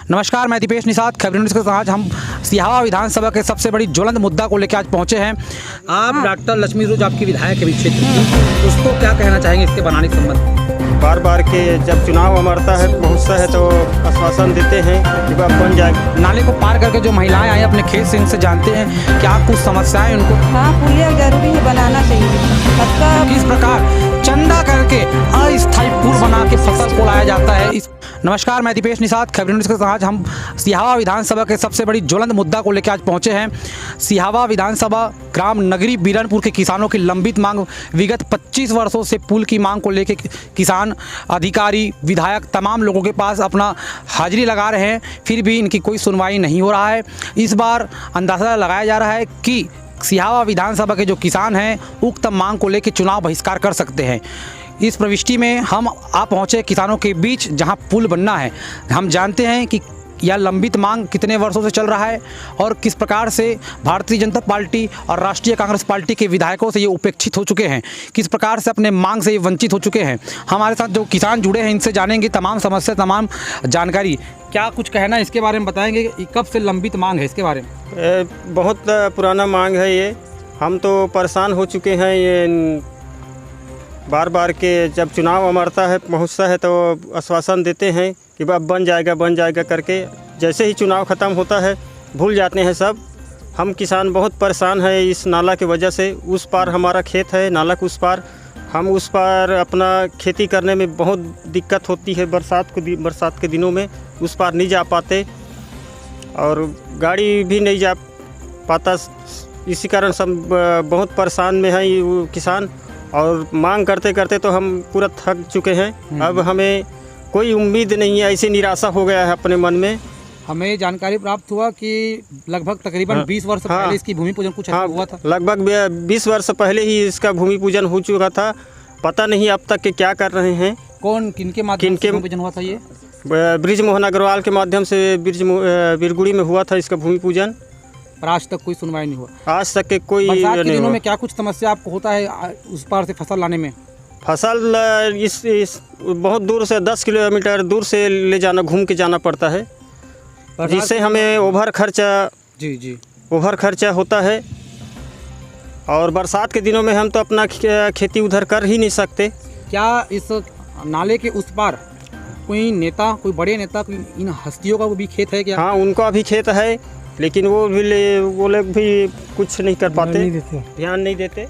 नमस्कार, मैं दीपेश निषाद खबर न्यूज़ के साथ हम सिहावा विधानसभा के सबसे बड़ी ज्वलंत मुद्दा को लेकर आज पहुंचे हैं। आप डॉक्टर लक्ष्मी रोज आपकी विधायक है क्षेत्र की, उसको क्या कहना चाहेंगे इसके बनाने के संबंध में? बार बार के जब चुनाव अमरता है पहुँचता है तो आश्वासन देते हैं कि वह बन जाएगा। नाले को पार करके जो महिलाएं आई अपने खेत से, इनसे जानते हैं क्या कुछ समस्याएं उनको। हाँ, पुलिया जरूरी है, बनाना चाहिए। किस प्रकार चंदा करके अस्थायी पुल बना के फसल को लाया जाता है। नमस्कार, मैं दीपेश निषाद खबर न्यूज़ के साथ हम सिहावा विधानसभा के सबसे बड़ी ज्वलंत मुद्दा को लेकर आज पहुंचे हैं। सिहावा विधानसभा ग्राम नगरी बीरनपुर के किसानों की लंबित मांग, विगत 25 वर्षों से पुल की मांग को लेकर किसान, अधिकारी, विधायक तमाम लोगों के पास अपना हाजिरी लगा रहे हैं, फिर भी इनकी कोई सुनवाई नहीं हो रहा है। इस बार अंदाज़ा लगाया जा रहा है कि सिहावा विधानसभा के जो किसान हैं उक्त मांग को लेकर चुनाव बहिष्कार कर सकते हैं। इस प्रविष्टि में हम आप पहुँचे किसानों के बीच जहां पुल बनना है। हम जानते हैं कि यह लंबित मांग कितने वर्षों से चल रहा है और किस प्रकार से भारतीय जनता पार्टी और राष्ट्रीय कांग्रेस पार्टी के विधायकों से ये उपेक्षित हो चुके हैं, किस प्रकार से अपने मांग से ये वंचित हो चुके हैं। हमारे साथ जो किसान जुड़े हैं इनसे जानेंगे तमाम समस्या, तमाम जानकारी। क्या कुछ कहना है इसके बारे में बताएंगे कि कब से लंबित मांग है इसके बारे में? बहुत पुराना मांग है ये। हम तो परेशान हो चुके हैं। ये बार बार के जब चुनाव अमरता है पहुँचता है तो आश्वासन देते हैं कि वह बन जाएगा करके जैसे ही चुनाव ख़त्म होता है भूल जाते हैं सब। हम किसान बहुत परेशान हैं इस नाला की वजह से। उस पार हमारा खेत है, नाला के उस पार। हम उस पार अपना खेती करने में बहुत दिक्कत होती है। बरसात के दिनों में उस पार नहीं जा पाते और गाड़ी भी नहीं जा पाता। इसी कारण सब बहुत परेशान में हैं ये किसान। और मांग करते करते तो हम पूरा थक चुके हैं। अब हमें कोई उम्मीद नहीं है, ऐसे निराशा हो गया है अपने मन में। हमें जानकारी प्राप्त हुआ कि लगभग तकरीबन 20 वर्ष पहले इसकी भूमि पूजन कुछ हुआ था। लगभग 20 वर्ष पहले ही इसका भूमि पूजन हो चुका था। पता नहीं अब तक के क्या कर रहे हैं। किनके माध्यम से भूमि पूजन हुआ था? ये बृजमोहन अग्रवाल के माध्यम से बिरगुड़ी में हुआ था इसका भूमि पूजन। पर आज तक कोई सुनवाई नहीं हुआ। आज तक के कोई बरसात के दिनों में क्या कुछ समस्या आपको होता है उस पार से फसल लाने में? फसल इस बहुत दूर से 10 किलोमीटर दूर से ले जाना, घूम के जाना पड़ता है, जिससे हमें ओवर खर्चा होता है। और बरसात के दिनों में हम तो अपना खेती उधर कर ही नहीं सकते। क्या इस नाले के उस पार कोई नेता, कोई बड़े नेता, कोई इन हस्तियों का भी खेत है क्या? हाँ, उनका भी खेत है, लेकिन वो लोग भी कुछ नहीं कर पाते, ध्यान नहीं देते।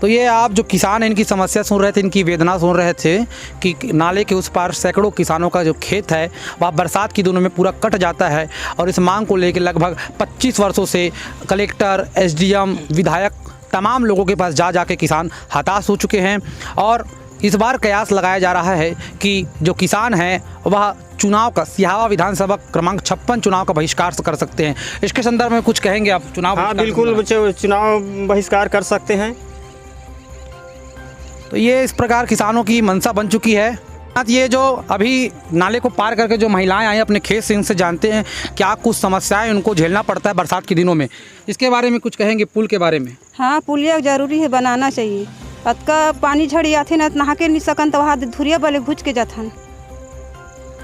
तो ये आप जो किसान हैं इनकी समस्या सुन रहे थे, इनकी वेदना सुन रहे थे कि नाले के उस पार सैकड़ों किसानों का जो खेत है वह बरसात के दिनों में पूरा कट जाता है। और इस मांग को लेकर लगभग 25 वर्षों से कलेक्टर, SDM, विधायक तमाम लोगों के पास जाके किसान हताश हो चुके हैं। और इस बार कयास लगाया जा रहा है कि जो किसान हैं वह चुनाव का, सिहावा विधानसभा क्रमांक 56 चुनाव का बहिष्कार कर सकते हैं। इसके संदर्भ में कुछ कहेंगे आप? चुनाव? हाँ, बिल्कुल चुनाव बहिष्कार कर सकते हैं। तो ये इस प्रकार किसानों की मंशा बन चुकी है। ये जो अभी नाले को पार करके जो महिलाएं आई अपने खेत से, इनसे जानते हैं क्या कुछ समस्याएं उनको झेलना पड़ता है बरसात के दिनों में। इसके बारे में कुछ कहेंगे, पुल के बारे में? हाँ, पुलिया जरूरी है, बनाना चाहिए। अतका पानी झड़ी आथे न, नहा के नहीं सकन तो वहाँ धुरिया बले घुच के जाथन।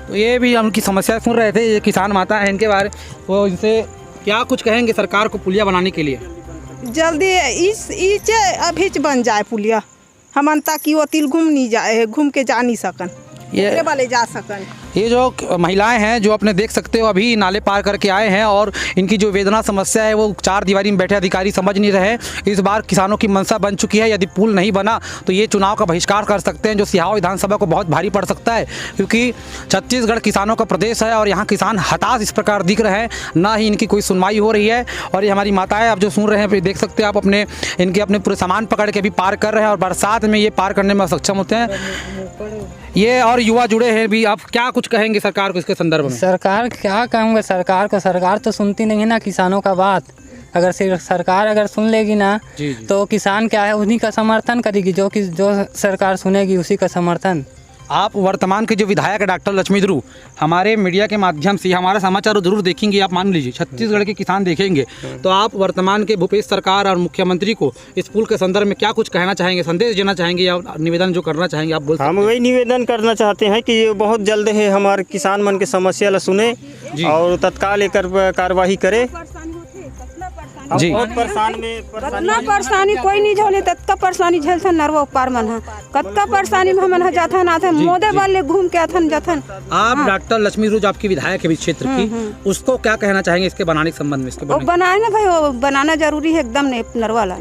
तो ये भी उनकी समस्या सुन रहे थे, ये किसान माता है, इनके बारे तो इनसे क्या कुछ कहेंगे सरकार को पुलिया बनाने के लिए? जल्दी अभी बन जाए पुलिया, हमन ताकि वो तिल घूम के जा नहीं सकन, ये वाले जा सकन। ये जो महिलाएं हैं जो अपने देख सकते हो अभी नाले पार करके आए हैं और इनकी जो वेदना समस्या है वो चार दीवारी में बैठे अधिकारी समझ नहीं रहे। इस बार किसानों की मंशा बन चुकी है, यदि पुल नहीं बना तो ये चुनाव का बहिष्कार कर सकते हैं, जो सिहावा विधानसभा को बहुत भारी पड़ सकता है। क्योंकि छत्तीसगढ़ किसानों का प्रदेश है और यहाँ किसान हताश इस प्रकार दिख रहे हैं, ना ही इनकी कोई सुनवाई हो रही है। और ये हमारी माताएँ आप जो सुन रहे हैं देख सकते हैं आप, अपने पूरे सामान पकड़ के अभी पार कर रहे हैं और बरसात में ये पार करने में सक्षम होते हैं। ये और युवा जुड़े हैं भी। आप क्या कुछ कहेंगे सरकार को इसके संदर्भ में? सरकार क्या कहूँगा, सरकार तो सुनती नहीं है ना किसानों का बात। अगर सरकार अगर सुन लेगी ना तो किसान क्या है उन्हीं का समर्थन करेगी, जो सरकार सुनेगी उसी का समर्थन। आप वर्तमान के जो विधायक है डॉक्टर लक्ष्मी ध्रुव, हमारे मीडिया के माध्यम से हमारा समाचार जरूर देखेंगे। आप मान लीजिए छत्तीसगढ़ के किसान देखेंगे, तो आप वर्तमान के भूपेश सरकार और मुख्यमंत्री को इस पुल के संदर्भ में क्या कुछ कहना चाहेंगे, संदेश देना चाहेंगे या निवेदन जो करना चाहेंगे आप बोल सकते हम वही निवेदन करना चाहते हैं कि ये बहुत जल्द है हमारे किसान मन के समस्या ला सुने और तत्काल एक कार्यवाही करे। हम जी। बहुत परेशान में कतना परेशानी कोई नहीं झेले, तत्का परेशानी झेलथन नरवा पार मन ह कतका परेशानी में हमन ह जाथन आथन मोदे वाले घूम के आथन जाथन। आप डॉक्टर लक्ष्मी ध्रुव जो आपकी विधायक है इस क्षेत्र की, उसको क्या कहना चाहेंगे इसके बनाने के संबंध में? इसके वो बनाए ना भाई, वो बनाना जरूरी है एकदम ने नरवा ला।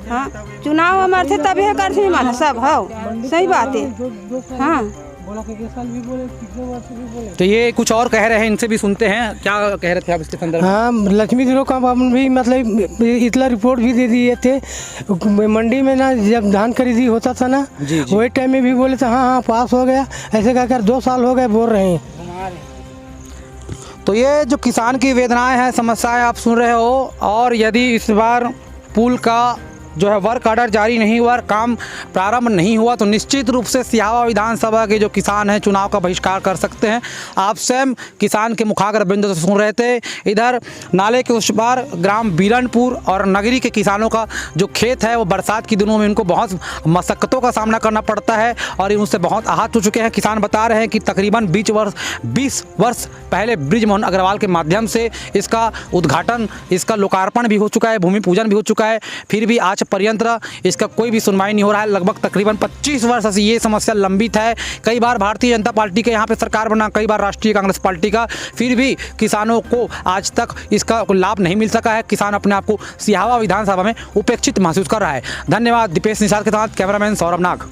हाँ, चुनाव हमारे थे तभी करते माना सब। हाँ सही बात है। हाँ तो ये कुछ और कह रहे हैं, इनसे भी सुनते हैं क्या कह रहे थे आप इसके संदर्भ में। हाँ, लक्ष्मी ध्रुव का हम भी मतलब इतला रिपोर्ट भी दे दिए थे मंडी में ना, जब धान खरीदी होता था ना वही टाइम में भी बोले थे हाँ पास हो गया, ऐसे कहकर 2 साल हो गए बोल रहे हैं। तो ये जो किसान की वेदनाएं हैं, समस्याएं आप सुन रहे हो, और यदि इस बार पुल का जो है वर्क ऑर्डर जारी नहीं हुआ, काम प्रारंभ नहीं हुआ, तो निश्चित रूप से सिहावा विधानसभा के जो किसान हैं चुनाव का बहिष्कार कर सकते हैं। आप स्वयं किसान के मुखाग्र बिंदु से सुन रहे थे। इधर नाले के उस पार ग्राम बीरनपुर और नगरी के किसानों का जो खेत है वो बरसात के दिनों में इनको बहुत मशक्क़तों का सामना करना पड़ता है और उनसे बहुत आहत हो चुके हैं। किसान बता रहे हैं कि तकरीबन 20 वर्ष पहले बृजमोहन अग्रवाल के माध्यम से इसका उद्घाटन, इसका लोकार्पण भी हो चुका है, भूमि पूजन भी हो चुका है, फिर भी आज पर्यंत्र इसका कोई भी सुनवाई नहीं हो रहा है। लगभग तकरीबन 25 वर्ष से ये समस्या लंबित है। कई बार भारतीय जनता पार्टी के यहाँ पे सरकार बना, कई बार राष्ट्रीय कांग्रेस पार्टी का, फिर भी किसानों को आज तक इसका लाभ नहीं मिल सका है। किसान अपने आप को सिहावा विधानसभा में उपेक्षित महसूस कर रहा है। धन्यवाद। दीपेश निषाद के साथ कैमरामैन सौरभ नाग।